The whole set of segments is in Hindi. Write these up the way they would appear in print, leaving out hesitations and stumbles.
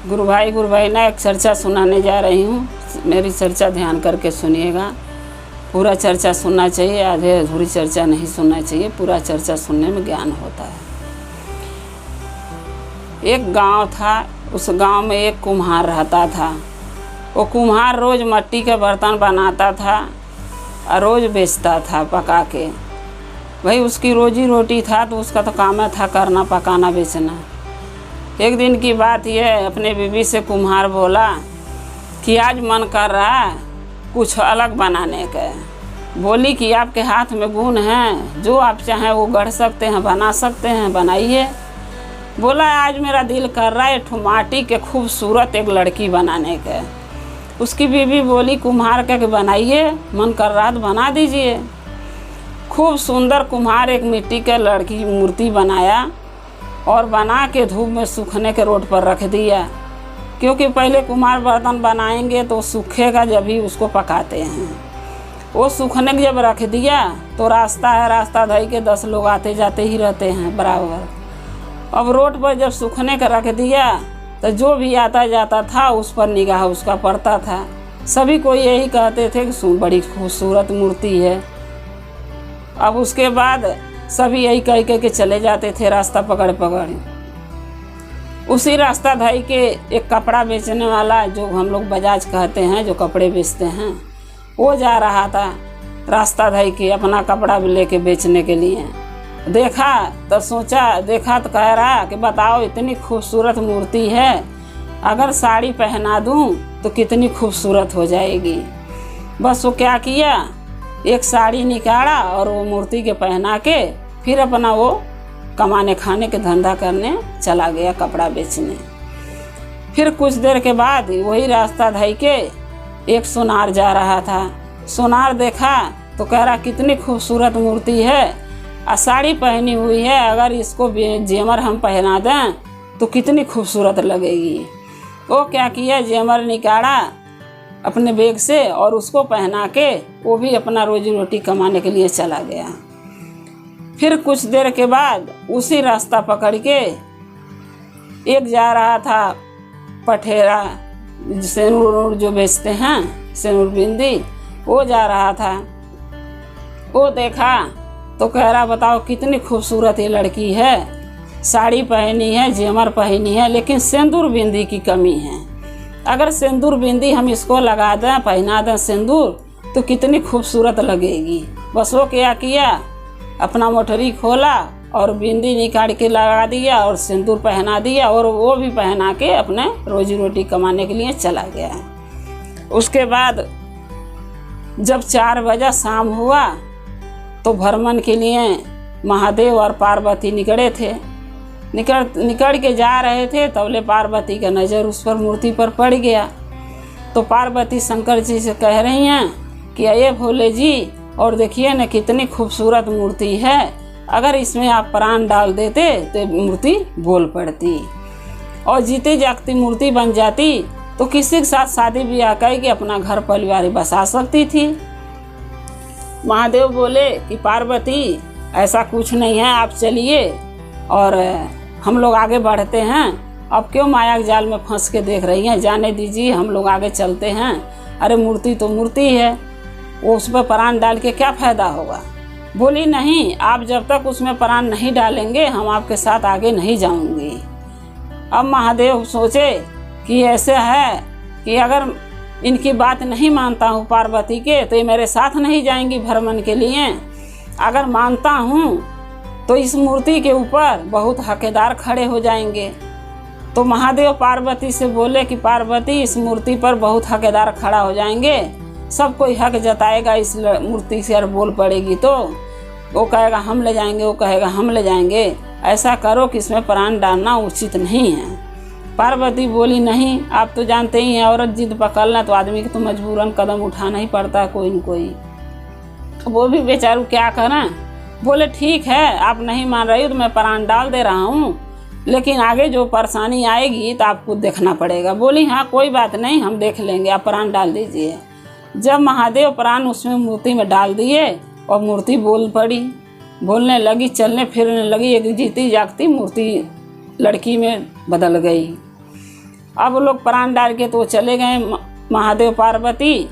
गुरु भाई ना एक चर्चा सुनाने जा रही हूँ। मेरी चर्चा ध्यान करके सुनिएगा। पूरा चर्चा सुनना चाहिए, आधे अधूरी चर्चा नहीं सुनना चाहिए। पूरा चर्चा सुनने में ज्ञान होता है। एक गांव था, उस गांव में एक कुम्हार रहता था। वो कुम्हार रोज़ मिट्टी के बर्तन बनाता था और रोज़ बेचता था पका के। भाई उसकी रोजी रोटी था, तो उसका तो काम था करना, पकाना, बेचना। एक दिन की बात यह, अपने बीवी से कुम्हार बोला कि आज मन कर रहा है कुछ अलग बनाने का। बोली कि आपके हाथ में गुण है, जो आप चाहें वो गढ़ सकते हैं, बना सकते हैं, बनाइए। बोला आज मेरा दिल कर रहा है एक माटी के खूबसूरत एक लड़की बनाने का। उसकी बीवी बोली कुम्हार का कि बनाइए, मन कर रहा तो बना दीजिए। खूब सुंदर कुम्हार एक मिट्टी के लड़की मूर्ति बनाया और बना के धूप में सूखने के रोड पर रख दिया। क्योंकि पहले कुम्हार बर्तन बनाएंगे तो सूखेगा, जब ही उसको पकाते हैं। वो सूखने के जब रख दिया तो रास्ता है, रास्ता धई के 10 लोग आते जाते ही रहते हैं बराबर। अब रोड पर जब सूखने का रख दिया तो जो भी आता जाता था उस पर निगाह उसका पड़ता था। सभी को यही कहते थे कि बड़ी खूबसूरत मूर्ति है। अब उसके बाद सभी यही कह के चले जाते थे रास्ता पकड़ पकड़। उसी रास्ता धई के एक कपड़ा बेचने वाला, जो हम लोग बजाज कहते हैं, जो कपड़े बेचते हैं, वो जा रहा था रास्ता धई के अपना कपड़ा लेके बेचने के लिए। देखा तो सोचा, देखा तो कह रहा कि बताओ इतनी खूबसूरत मूर्ति है, अगर साड़ी पहना दूं तो कितनी खूबसूरत हो जाएगी। बस वो क्या किया, एक साड़ी निकाला और वो मूर्ति के पहना के फिर अपना वो कमाने खाने के धंधा करने चला गया, कपड़ा बेचने। फिर कुछ देर के बाद वही रास्ता धई के एक सोनार जा रहा था। सोनार देखा तो कह रहा कितनी खूबसूरत मूर्ति है और साड़ी पहनी हुई है, अगर इसको जेमर हम पहना दें तो कितनी खूबसूरत लगेगी। वो क्या किया, जेमर निकाला अपने बैग से और उसको पहना के वो भी अपना रोजी रोटी कमाने के लिए चला गया। फिर कुछ देर के बाद उसी रास्ता पकड़ के एक जा रहा था पठेरा, सेनूर जो बेचते हैं, सेनूर बिंदी, वो जा रहा था। वो देखा तो कह रहा बताओ कितनी खूबसूरत ये लड़की है, साड़ी पहनी है, जेमर पहनी है, लेकिन सिंदूर बिंदी की कमी है। अगर सिंदूर बिंदी हम इसको लगा दें, पहना दें सिंदूर, तो कितनी खूबसूरत लगेगी। बस वो क्या किया, अपना मोटरी खोला और बिंदी निकाल के लगा दिया और सिंदूर पहना दिया और वो भी पहना के अपने रोजी रोटी कमाने के लिए चला गया। उसके बाद जब 4 बजे शाम हुआ तो भ्रमण के लिए महादेव और पार्वती निकले थे। निकल के जा रहे थे, तबले पार्वती का नज़र उस पर मूर्ति पर पड़ गया। तो पार्वती शंकर जी से कह रही हैं कि अये भोले जी, और देखिए न कितनी खूबसूरत मूर्ति है, अगर इसमें आप प्राण डाल देते तो मूर्ति बोल पड़ती और जीते जागती मूर्ति बन जाती, तो किसी के साथ शादी ब्याह करके अपना घर परिवार बसा सकती थी। महादेव बोले कि पार्वती ऐसा कुछ नहीं है, आप चलिए और हम लोग आगे बढ़ते हैं। अब क्यों माया के जाल में फंस के देख रही हैं, जाने दीजिए, हम लोग आगे चलते हैं। अरे मूर्ति तो मूर्ति है, वो उस पर प्राण डाल के क्या फ़ायदा होगा। बोली नहीं, आप जब तक उसमें प्राण नहीं डालेंगे हम आपके साथ आगे नहीं जाऊंगी। अब महादेव सोचे कि ऐसे है कि अगर इनकी बात नहीं मानता हूँ पार्वती के, तो ये मेरे साथ नहीं जाएंगी भ्रमण के लिए। अगर मानता हूँ तो इस मूर्ति के ऊपर बहुत हकदार खड़े हो जाएंगे। तो महादेव पार्वती से बोले कि पार्वती इस मूर्ति पर बहुत हकदार खड़ा हो जाएंगे, सब कोई हक जताएगा इस मूर्ति से और बोल पड़ेगी तो वो कहेगा हम ले जाएंगे, वो कहेगा हम ले जाएंगे। ऐसा करो कि इसमें प्राण डालना उचित नहीं है। पार्वती बोली नहीं, आप तो जानते ही हैं औरत जिद पकड़ना तो आदमी को तो मजबूरन कदम उठाना ही पड़ता है कोई न कोई। तो वो भी बेचारू क्या करें। बोले ठीक है, आप नहीं मान रही हो तो मैं प्राण डाल दे रहा हूँ, लेकिन आगे जो परेशानी आएगी तो आपको देखना पड़ेगा। बोली हाँ कोई बात नहीं, हम देख लेंगे, आप प्राण डाल दीजिए। जब महादेव प्राण उसमें मूर्ति में डाल दिए और मूर्ति बोल पड़ी, बोलने लगी, चलने फिरने लगी, एक जीती जागती मूर्ति लड़की में बदल गई। अब वो लोग प्राण डाल के तो चले गए महादेव पार्वती।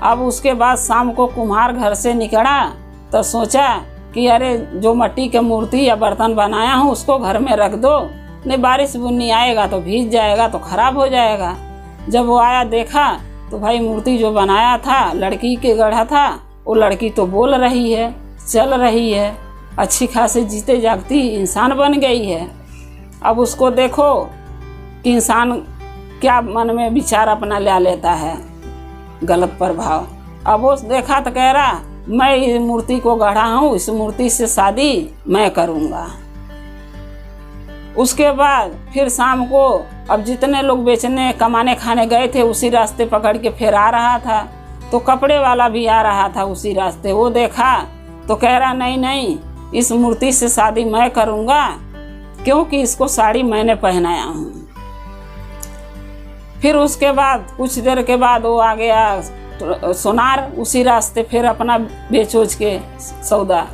अब उसके बाद शाम को कुम्हार घर से निकला तो सोचा कि अरे जो मिट्टी के मूर्ति या बर्तन बनाया हूँ उसको घर में रख दो, नहीं बारिश बुन्नी आएगा तो भीग जाएगा तो खराब हो जाएगा। जब वो आया देखा तो भाई मूर्ति जो बनाया था लड़की के गढ़ा था, वो लड़की तो बोल रही है, चल रही है, अच्छी खासी जीते जागती इंसान बन गई है। अब उसको देखो कि इंसान क्या मन में विचार अपना ले लेता है, गलत प्रभाव। अब वो देखा तो कह रहा मैं इस मूर्ति को गढ़ा हूँ, इस मूर्ति से शादी मैं करूँगा। उसके बाद फिर शाम को अब जितने लोग बेचने कमाने खाने गए थे उसी रास्ते पकड़ के फिर आ रहा था, तो कपड़े वाला भी आ रहा था उसी रास्ते। वो देखा तो कह रहा नहीं नहीं, इस मूर्ति से शादी मैं करूँगा क्योंकि इसको साड़ी मैंने पहनाया हूँ। फिर उसके बाद कुछ देर के बाद वो आ गया सोनार उसी रास्ते, फिर अपना बेचोच के सौदा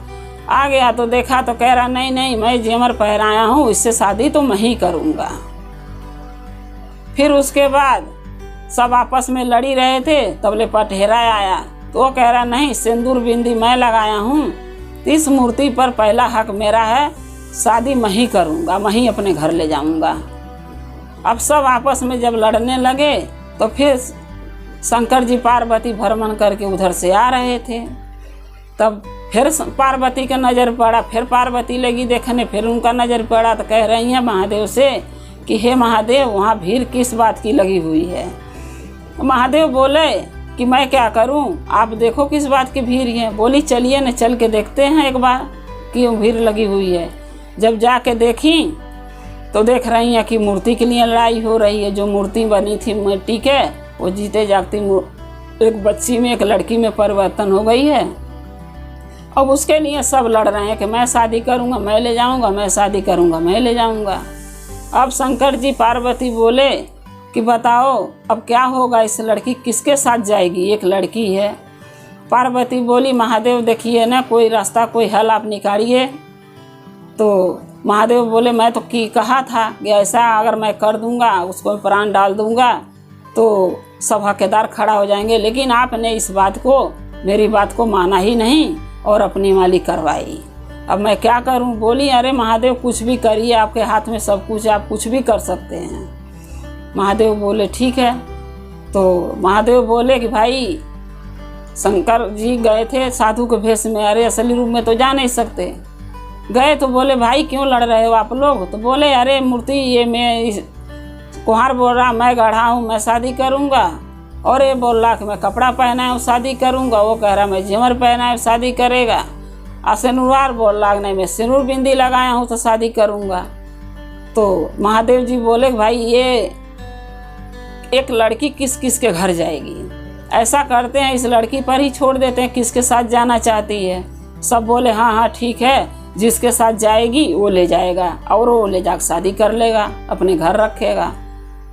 आ गया तो देखा तो कह रहा नहीं नहीं, मैं जेवर पहनाया हूँ, इससे शादी तो मैं ही करूँगा। फिर उसके बाद सब आपस में लड़ी रहे थे, तबले पटहेरा आया तो वो कह रहा नहीं, सिंदूर बिंदी मैं लगाया हूँ, इस मूर्ति पर पहला हक मेरा है, शादी मैं ही करूँगा, मैं ही अपने घर ले जाऊँगा। अब सब आपस में जब लड़ने लगे तो फिर शंकर जी पार्वती भ्रमण करके उधर से आ रहे थे। तब फिर पार्वती का नज़र पड़ा, फिर पार्वती लगी देखने, फिर उनका नज़र पड़ा तो कह रही हैं महादेव से कि हे महादेव वहाँ भीड़ किस बात की लगी हुई है। महादेव बोले कि मैं क्या करूं, आप देखो किस बात की भीड़ है। बोली चलिए न चल के देखते हैं एक बार कि भीड़ लगी हुई है। जब जाके देखी तो देख रही हैं कि मूर्ति के लिए लड़ाई हो रही है। जो मूर्ति बनी थी मिट्टी के वो जीते जागती एक बच्ची में एक लड़की में परिवर्तन हो गई है। अब उसके लिए सब लड़ रहे हैं कि मैं शादी करूंगा मैं ले जाऊंगा, मैं शादी करूंगा मैं ले जाऊंगा। अब शंकर जी पार्वती बोले कि बताओ अब क्या होगा, इस लड़की किसके साथ जाएगी, एक लड़की है। पार्वती बोली महादेव देखिए ना कोई रास्ता कोई हल आप निकालिए। तो महादेव बोले मैं तो कहा था कि ऐसा अगर मैं कर दूंगा उसको प्राण डाल दूंगा तो सब हकदार खड़ा हो जाएंगे, लेकिन आपने इस बात को मेरी बात को माना ही नहीं और अपनी माली करवाई। अब मैं क्या करूं। बोली अरे महादेव कुछ भी करिए, आपके हाथ में सब कुछ, आप कुछ भी कर सकते हैं। महादेव बोले ठीक है। तो महादेव बोले कि भाई शंकर जी गए थे साधु के भेष में, अरे असली रूप में तो जा नहीं सकते। गए तो बोले भाई क्यों लड़ रहे हो आप लोग। तो बोले अरे मूर्ति ये मैं कुम्हार बोल रहा मैं गढ़ा हूँ मैं शादी करूँगा, और ये बोल रहा कि मैं कपड़ा पहना हूँ शादी करूँगा, वो कह रहा मैं जेवर पहना है शादी करेगा। और सिनुरवार बोल रहा नहीं मैं सिनुर बिंदी लगाया हूँ तो शादी करूँगा। तो महादेव जी बोले भाई ये एक लड़की किस किस के घर जाएगी, ऐसा करते हैं इस लड़की पर ही छोड़ देते हैं, किसके साथ जाना चाहती है। सब बोले हाँ हाँ ठीक है, जिसके साथ जाएगी वो ले जाएगा और वो ले जाकर शादी कर लेगा, अपने घर रखेगा।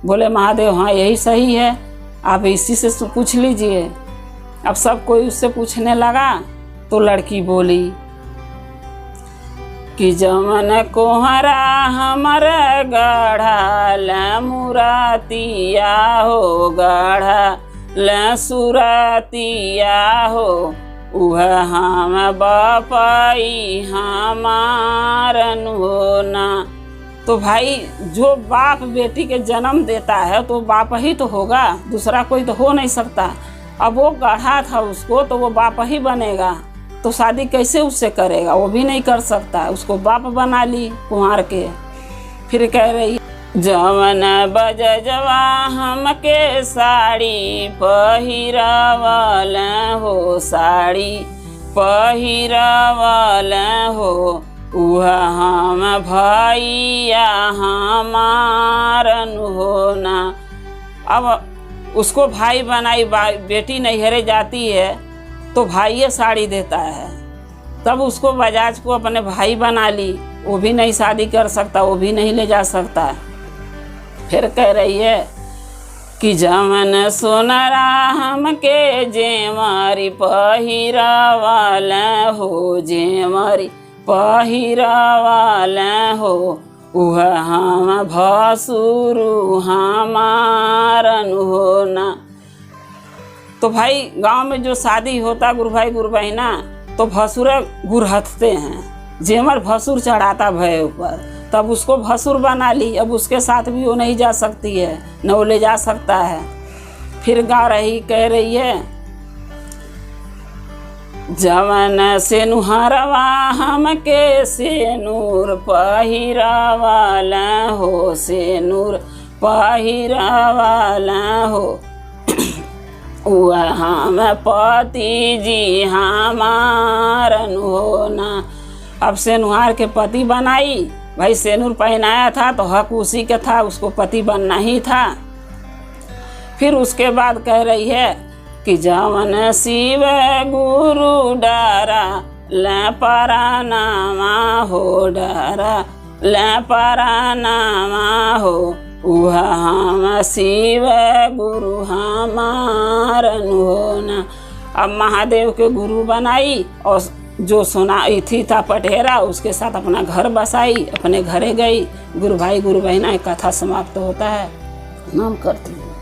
बोले महादेव हाँ यही सही है, आप इसी से पूछ लीजिए। अब सब कोई उससे पूछने लगा तो लड़की बोली कि जमन कोहरा हमर गढ़ा ल मुरातिया हो, गढ़ा ल सुरतिया हो, वह हम बापाई हमारन हो ना। तो भाई जो बाप बेटी के जन्म देता है तो बाप ही तो होगा, दूसरा कोई तो हो नहीं सकता। अब वो गढ़ा था उसको तो वो बाप ही बनेगा, तो शादी कैसे उससे करेगा, वो भी नहीं कर सकता, उसको बाप बना ली कुम्हार के। फिर कह रही जवन बज जवा हमके साड़ी पहिरावल हो, साड़ी पहिरावल हो, वह हम भैया हमारन हो ना। अब उसको भाई बनाई, बेटी नैहरे जाती है तो भाई साड़ी देता है, तब उसको बजाज को अपने भाई बना ली, वो भी नहीं शादी कर सकता, वो भी नहीं ले जा सकता। फिर कह रही है कि जमन सोनरा हमके जेमरी पहिरावल हो, जेमरी पहिरावल हो, वह हम भसुरु हमारन हो ना। तो भाई गांव में जो शादी होता गुरु भाई गुरु बहिना, तो भसुर गुरहथते हैं, जेमर भसुर चढ़ाता भय ऊपर, तब उसको भसुर बना ली। अब उसके साथ भी वो नहीं जा सकती है, न वो ले जा सकता है। फिर गा रही, कह रही है, जवन से नुहरवा हमके से नूर पहिरावाला हो, से नूर पहिरावाला हो, वह हम पति जी हमारन हो ना। अब सेनुहार के पति बनाई, भाई सेनूर पहनाया था तो हक उसी के था, उसको पति बनना ही था। फिर उसके बाद कह रही है कि जवन शिव गुरु डरा ले परानामा हो, डरा ले परानामा हो, वह हम शिव गुरु हमारन हो ना। अब महादेव के गुरु बनाई और जो सुनाई थी था पटेरा, उसके साथ अपना घर बसाई, अपने घरे गई। गुरु भाई गुरु बहिना कथा समाप्त होता है। नाम करती हूँ।